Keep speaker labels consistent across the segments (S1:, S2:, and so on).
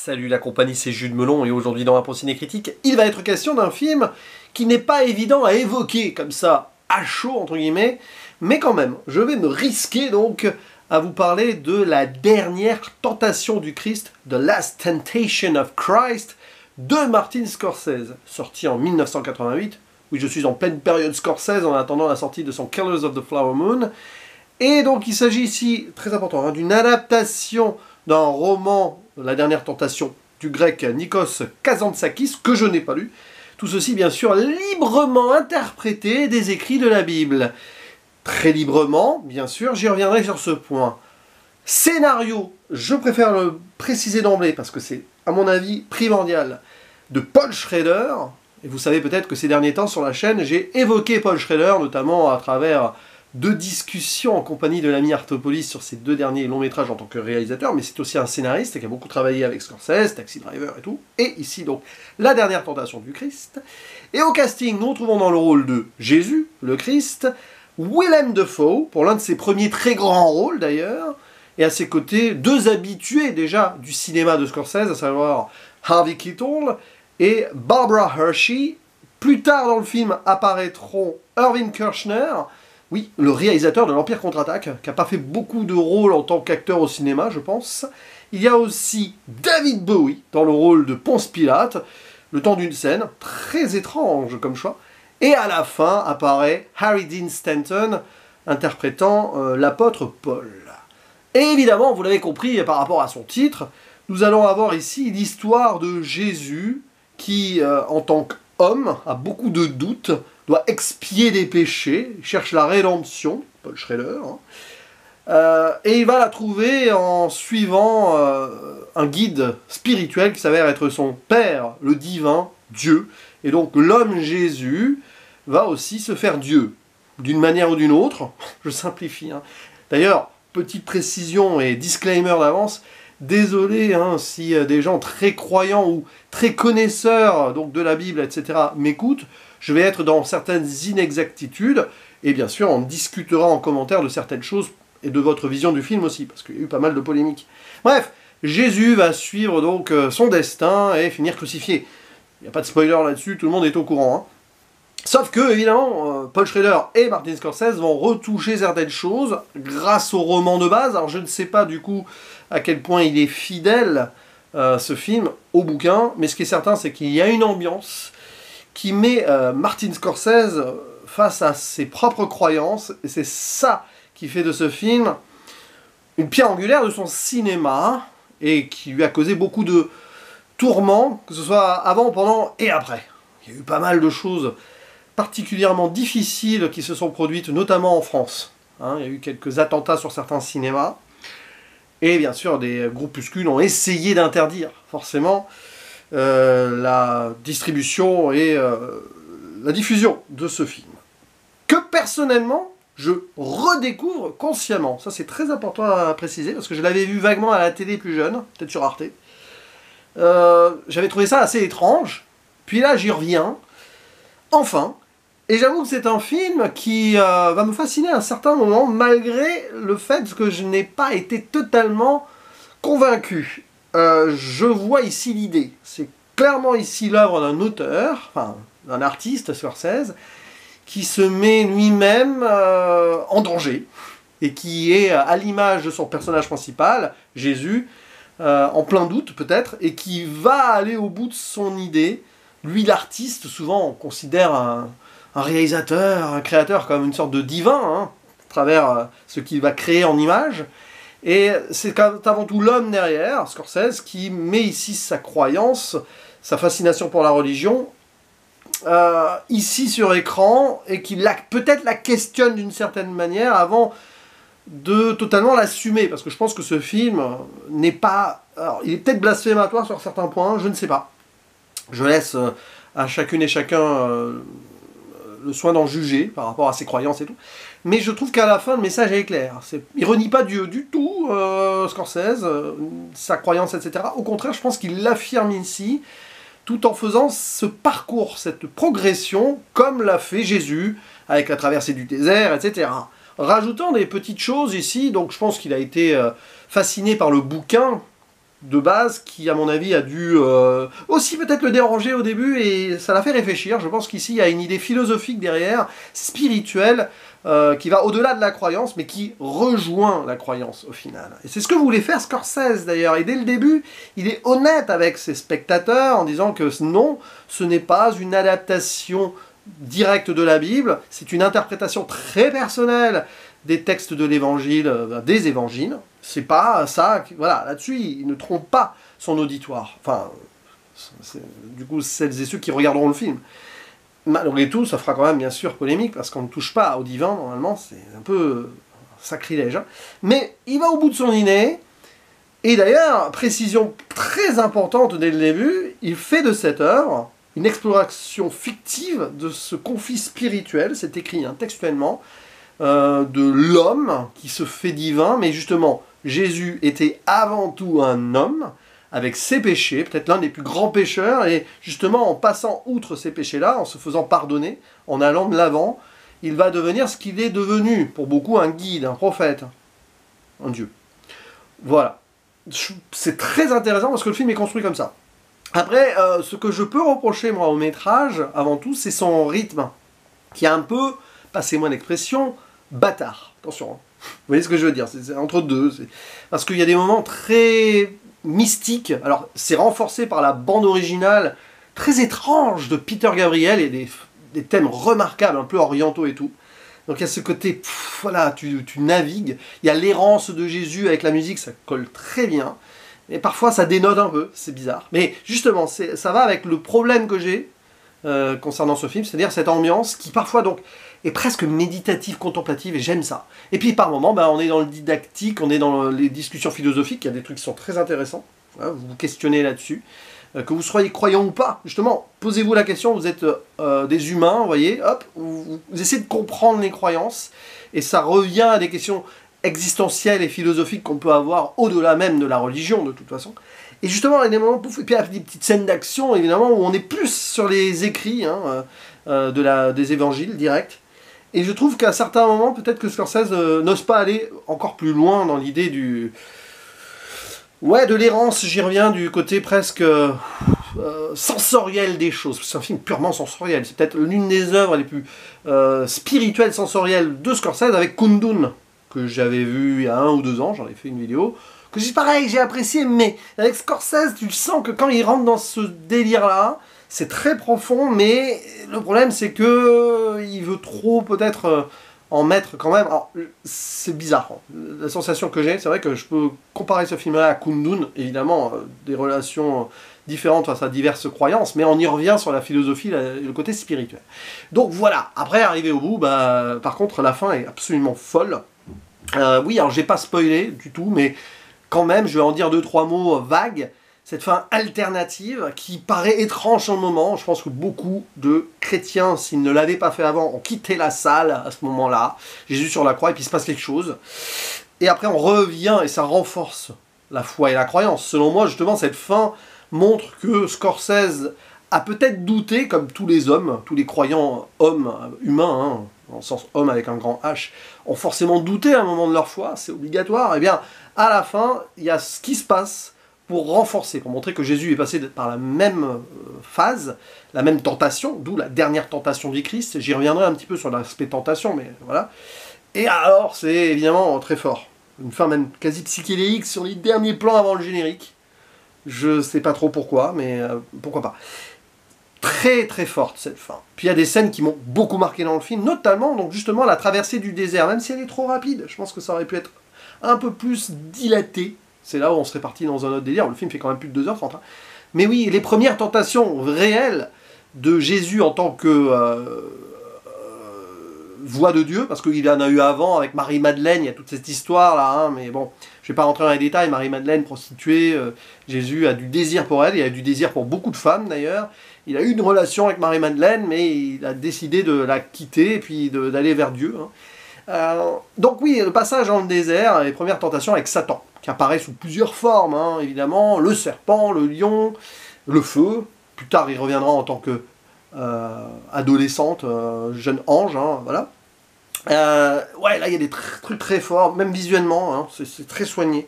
S1: Salut la compagnie, c'est Jules Melon et aujourd'hui dans Impro Ciné Critique, il va être question d'un film qui n'est pas évident à évoquer comme ça, à chaud entre guillemets, mais quand même, je vais me risquer donc à vous parler de la dernière tentation du Christ, The Last Temptation of Christ, de Martin Scorsese, sorti en 1988. Oui, je suis en pleine période Scorsese en attendant la sortie de son Killers of the Flower Moon. Et donc il s'agit ici, très important, d'une adaptation d'un roman, La dernière tentation, du grec Nikos Kazantzakis, que je n'ai pas lu. Tout ceci, bien sûr, librement interprété des écrits de la Bible. Très librement, bien sûr, j'y reviendrai sur ce point. Scénario, je préfère le préciser d'emblée, parce que c'est, à mon avis, primordial, de Paul Schrader. Et vous savez peut-être que ces derniers temps, sur la chaîne, j'ai évoqué Paul Schrader, notamment à travers de discussions en compagnie de l'ami Artopolis sur ses deux derniers longs métrages en tant que réalisateur, mais c'est aussi un scénariste qui a beaucoup travaillé avec Scorsese, Taxi Driver et tout, et ici donc La dernière tentation du Christ. Et au casting, nous retrouvons dans le rôle de Jésus, le Christ, Willem Dafoe, pour l'un de ses premiers très grands rôles d'ailleurs, et à ses côtés, deux habitués déjà du cinéma de Scorsese, à savoir Harvey Keitel et Barbara Hershey. Plus tard dans le film apparaîtront Irving Kershner, oui, le réalisateur de l'Empire contre-attaque, qui n'a pas fait beaucoup de rôles en tant qu'acteur au cinéma, je pense. Il y a aussi David Bowie, dans le rôle de Ponce Pilate, le temps d'une scène, très étrange comme choix. Et à la fin apparaît Harry Dean Stanton, interprétant l'apôtre Paul. Et évidemment, vous l'avez compris par rapport à son titre, nous allons avoir ici l'histoire de Jésus, qui, en tant qu'homme, a beaucoup de doutes, doit expier des péchés, cherche la rédemption, Paul Schrader, et il va la trouver en suivant un guide spirituel qui s'avère être son Père, le divin, Dieu. Et donc l'homme Jésus va aussi se faire Dieu, d'une manière ou d'une autre, je simplifie. D'ailleurs, petite précision et disclaimer d'avance, désolé si des gens très croyants ou très connaisseurs donc, de la Bible, etc. m'écoutent, je vais être dans certaines inexactitudes, et bien sûr on discutera en commentaire de certaines choses, et de votre vision du film aussi, parce qu'il y a eu pas mal de polémiques. Bref, Jésus va suivre donc son destin et finir crucifié. Il n'y a pas de spoiler là-dessus, tout le monde est au courant. Sauf que, évidemment, Paul Schrader et Martin Scorsese vont retoucher certaines choses grâce au roman de base. Alors je ne sais pas du coup à quel point il est fidèle, ce film, au bouquin, mais ce qui est certain, c'est qu'il y a une ambiance qui met Martin Scorsese face à ses propres croyances, et c'est ça qui fait de ce film une pierre angulaire de son cinéma, et qui lui a causé beaucoup de tourments, que ce soit avant, pendant et après. Il y a eu pas mal de choses particulièrement difficiles qui se sont produites, notamment en France. Il y a eu quelques attentats sur certains cinémas, et bien sûr des groupuscules ont essayé d'interdire, forcément, la distribution et la diffusion de ce film. Que personnellement, je redécouvre consciemment. Ça c'est très important à préciser, parce que je l'avais vu vaguement à la télé plus jeune, peut-être sur Arte. J'avais trouvé ça assez étrange, puis là j'y reviens, enfin, et j'avoue que c'est un film qui va me fasciner à un certain moment, malgré le fait que je n'ai pas été totalement convaincu. Je vois ici l'idée. C'est clairement ici l'œuvre d'un auteur, enfin d'un artiste, Scorsese, qui se met lui-même en danger, et qui est à l'image de son personnage principal, Jésus, en plein doute peut-être, et qui va aller au bout de son idée. Lui, l'artiste, souvent on considère un réalisateur, un créateur comme une sorte de divin, à travers ce qu'il va créer en images. Et c'est avant tout l'homme derrière, Scorsese, qui met ici sa croyance, sa fascination pour la religion, ici sur écran, et qui peut-être la questionne d'une certaine manière avant de totalement l'assumer, parce que je pense que ce film n'est pas... Alors, il est peut-être blasphématoire sur certains points, je ne sais pas. Je laisse à chacune et chacun le soin d'en juger par rapport à ses croyances et tout. Mais je trouve qu'à la fin, le message est clair. Il renie pas Dieu du tout, Scorsese, sa croyance, etc. Au contraire, je pense qu'il l'affirme ici, tout en faisant ce parcours, cette progression, comme l'a fait Jésus, avec la traversée du désert, etc. Rajoutant des petites choses ici, donc je pense qu'il a été fasciné par le bouquin de base qui, à mon avis, a dû aussi peut-être le déranger au début, et ça l'a fait réfléchir. Je pense qu'ici, il y a une idée philosophique derrière, spirituelle, qui va au-delà de la croyance, mais qui rejoint la croyance au final. Et c'est ce que voulait faire Scorsese d'ailleurs, et dès le début, il est honnête avec ses spectateurs en disant que non, ce n'est pas une adaptation directe de la Bible, c'est une interprétation très personnelle des textes de l'évangile, des évangiles. C'est pas ça, voilà, là-dessus, il ne trompe pas son auditoire. Enfin, du coup, celles et ceux qui regarderont le film. Malgré tout, ça fera quand même bien sûr polémique, parce qu'on ne touche pas au divin, normalement, c'est un peu sacrilège. Hein. Mais il va au bout de son idée, et d'ailleurs, précision très importante dès le début, il fait de cette œuvre une exploration fictive de ce conflit spirituel, c'est écrit hein, textuellement, de l'homme qui se fait divin, mais justement, Jésus était avant tout un homme, avec ses péchés, peut-être l'un des plus grands pécheurs, et justement en passant outre ces péchés-là, en se faisant pardonner, en allant de l'avant, il va devenir ce qu'il est devenu, pour beaucoup un guide, un prophète, un Dieu. Voilà. C'est très intéressant parce que le film est construit comme ça. Après, ce que je peux reprocher moi au métrage, avant tout, c'est son rythme, qui est un peu, passez-moi l'expression, bâtard. Attention, hein. Vous voyez ce que je veux dire, c'est entre deux. Parce qu'il y a des moments très mystiques. Alors, c'est renforcé par la bande originale très étrange de Peter Gabriel et des thèmes remarquables, un peu orientaux et tout. Donc il y a ce côté, voilà, tu navigues. Il y a l'errance de Jésus avec la musique, ça colle très bien. Et parfois ça dénote un peu, c'est bizarre. Mais justement, ça va avec le problème que j'ai concernant ce film, c'est-à-dire cette ambiance qui parfois donc est presque méditative, contemplative, et j'aime ça. Et puis par moments, on est dans le didactique, on est dans les discussions philosophiques, il y a des trucs qui sont très intéressants, voilà, vous vous questionnez là-dessus. Que vous soyez croyant ou pas, justement, posez-vous la question, vous êtes des humains, vous voyez, hop, vous essayez de comprendre les croyances, et ça revient à des questions existentielles et philosophiques qu'on peut avoir au-delà même de la religion, de toute façon. Et justement, il y a des moments, pouf, et puis il y a des petites scènes d'action, évidemment, où on est plus sur les écrits hein, des évangiles directs. Et je trouve qu'à certains moments, peut-être que Scorsese n'ose pas aller encore plus loin dans l'idée du... Ouais, de l'errance, j'y reviens, du côté presque sensoriel des choses. C'est un film purement sensoriel. C'est peut-être l'une des œuvres les plus spirituelles, sensorielles de Scorsese, avec Kundun, que j'avais vu il y a 1 ou 2 ans, j'en ai fait une vidéo, que c'est pareil, j'ai apprécié, mais avec Scorsese, tu sens que quand il rentre dans ce délire-là, c'est très profond, mais le problème c'est que il veut trop peut-être... en mettre quand même, alors c'est bizarre, la sensation que j'ai, c'est vrai que je peux comparer ce film-là à Kundun, évidemment, des relations différentes face à diverses croyances, mais on y revient sur la philosophie, le côté spirituel. Donc voilà, après arriver au bout, par contre la fin est absolument folle. Oui, alors j'ai pas spoilé du tout, mais quand même, je vais en dire 2-3 mots vagues. Cette fin alternative qui paraît étrange en le moment. Je pense que beaucoup de chrétiens, s'ils ne l'avaient pas fait avant, ont quitté la salle à ce moment-là. Jésus sur la croix, et puis il se passe quelque chose. Et après, on revient, et ça renforce la foi et la croyance. Selon moi, justement, cette fin montre que Scorsese a peut-être douté, comme tous les hommes, tous les croyants hommes, humains, hein, dans le sens homme avec un grand H, ont forcément douté à un moment de leur foi, c'est obligatoire. Et bien, à la fin, il y a ce qui se passe pour renforcer, pour montrer que Jésus est passé par la même phase, la même tentation, d'où la dernière tentation du Christ. J'y reviendrai un petit peu sur l'aspect tentation, mais voilà. Et alors, c'est évidemment très fort. Une fin même quasi psychédélique sur les derniers plans avant le générique. Je sais pas trop pourquoi, mais pourquoi pas. Très très forte cette fin. Puis il y a des scènes qui m'ont beaucoup marqué dans le film, notamment donc justement la traversée du désert, même si elle est trop rapide. Je pense que ça aurait pu être un peu plus dilaté. C'est là où on serait parti dans un autre délire. Le film fait quand même plus de 2h30. Hein. Mais oui, les premières tentations réelles de Jésus en tant que voix de Dieu, parce qu'il en a eu avant avec Marie-Madeleine, il y a toute cette histoire-là, hein, mais bon, je ne vais pas rentrer dans les détails. Marie-Madeleine, prostituée, Jésus a du désir pour elle, il a du désir pour beaucoup de femmes d'ailleurs. Il a eu une relation avec Marie-Madeleine, mais il a décidé de la quitter et puis d'aller vers Dieu. Hein. Donc oui, le passage dans le désert, les premières tentations avec Satan, qui apparaît sous plusieurs formes, hein, évidemment, le serpent, le lion, le feu, plus tard il reviendra en tant que adolescente, jeune ange, hein, voilà. Ouais, là il y a des trucs très forts, même visuellement, hein, c'est très soigné.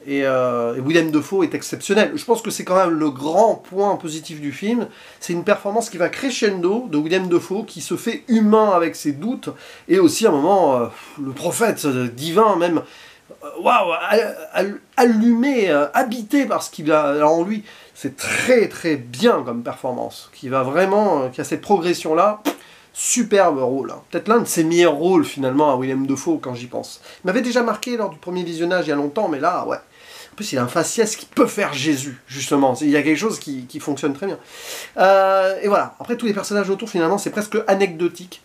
S1: Et Willem Dafoe est exceptionnel. Je pense que c'est quand même le grand point positif du film. C'est une performance qui va crescendo de Willem Dafoe, qui se fait humain avec ses doutes, et aussi à un moment, le prophète divin même, waouh, allumé, habité par ce qu'il a en lui. C'est très très bien comme performance, qui va vraiment, qui a cette progression-là. Superbe rôle, hein. Peut-être l'un de ses meilleurs rôles finalement à Willem Dafoe quand j'y pense. Il m'avait déjà marqué lors du premier visionnage il y a longtemps, mais là, ouais. En plus, il a un faciès qui peut faire Jésus, justement. Il y a quelque chose qui fonctionne très bien. Et voilà. Après, tous les personnages autour, finalement, c'est presque anecdotique.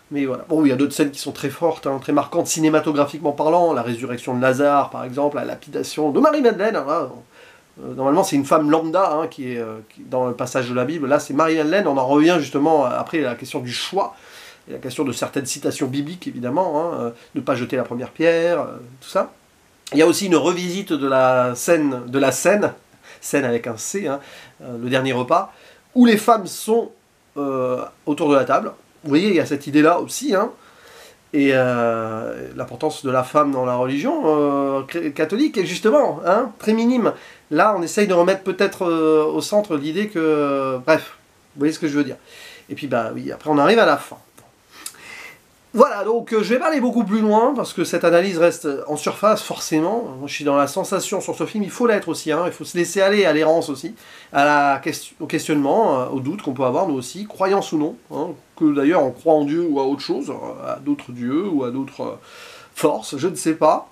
S1: Mais voilà. Bon, il y a d'autres scènes qui sont très fortes, hein, très marquantes, cinématographiquement parlant. La résurrection de Lazare, par exemple, la lapidation de Marie-Madeleine. Hein, normalement, c'est une femme lambda hein, qui est dans le passage de la Bible. Là, c'est Marie-Madeleine. On en revient justement après à la question du choix. Et la question de certaines citations bibliques, évidemment. Hein, ne pas jeter la première pierre, tout ça. Il y a aussi une revisite de la scène, scène avec un C, hein, le dernier repas, où les femmes sont autour de la table. Vous voyez, il y a cette idée-là aussi, hein, et l'importance de la femme dans la religion catholique est justement hein, très minime. Là, on essaye de remettre peut-être au centre l'idée que... Bref, vous voyez ce que je veux dire. Et puis, bah oui, après on arrive à la fin. Voilà, donc je vais pas aller beaucoup plus loin, parce que cette analyse reste en surface, forcément. Moi, je suis dans la sensation sur ce film, il faut l'être aussi, hein, il faut se laisser aller à l'errance aussi, au questionnement, aux doutes qu'on peut avoir, nous aussi, croyance ou non, hein, que d'ailleurs on croit en Dieu ou à autre chose, à d'autres dieux ou à d'autres forces, je ne sais pas.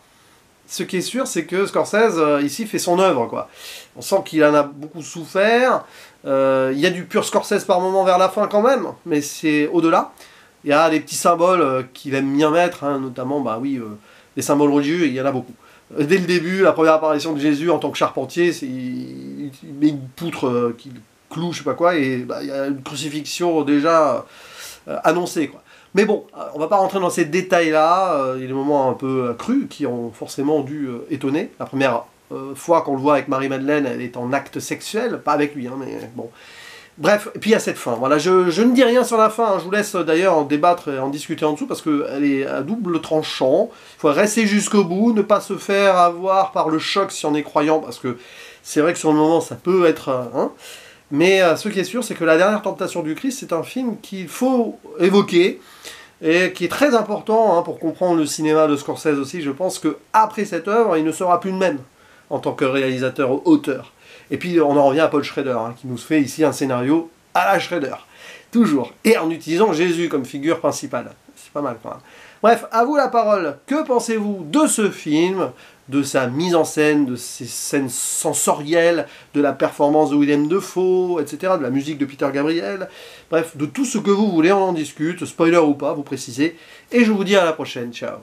S1: Ce qui est sûr, c'est que Scorsese, ici, fait son œuvre, quoi. On sent qu'il en a beaucoup souffert, il y a du pur Scorsese par moment vers la fin quand même, mais c'est au-delà. Il y a des petits symboles qu'il aime bien mettre, hein, notamment, bah oui, des symboles religieux, il y en a beaucoup. Dès le début, la première apparition de Jésus en tant que charpentier, il met une poutre qu'il cloue, je sais pas quoi, et bah, il y a une crucifixion déjà annoncée, quoi. Mais bon, on va pas rentrer dans ces détails-là, il y a des moments un peu crus qui ont forcément dû étonner. La première fois qu'on le voit avec Marie-Madeleine, elle est en acte sexuel, pas avec lui, hein, mais bon... Bref, et puis il y a cette fin. Voilà, je ne dis rien sur la fin, hein. Je vous laisse d'ailleurs en débattre et en discuter en dessous parce qu'elle est à double tranchant. Il faut rester jusqu'au bout, ne pas se faire avoir par le choc si on est croyant, parce que c'est vrai que sur le moment ça peut être... Hein. Mais ce qui est sûr, c'est que La Dernière Tentation du Christ, c'est un film qu'il faut évoquer et qui est très important hein, pour comprendre le cinéma de Scorsese aussi. Je pense qu'après cette œuvre, il ne sera plus le même en tant que réalisateur-auteur. Et puis on en revient à Paul Schrader, hein, qui nous fait ici un scénario à la Schrader. Toujours. Et en utilisant Jésus comme figure principale. C'est pas mal quand même. Bref, à vous la parole. Que pensez-vous de ce film, de sa mise en scène, de ses scènes sensorielles, de la performance de Willem Dafoe, etc., de la musique de Peter Gabriel. Bref, de tout ce que vous voulez, on en discute, spoiler ou pas, vous précisez. Et je vous dis à la prochaine. Ciao.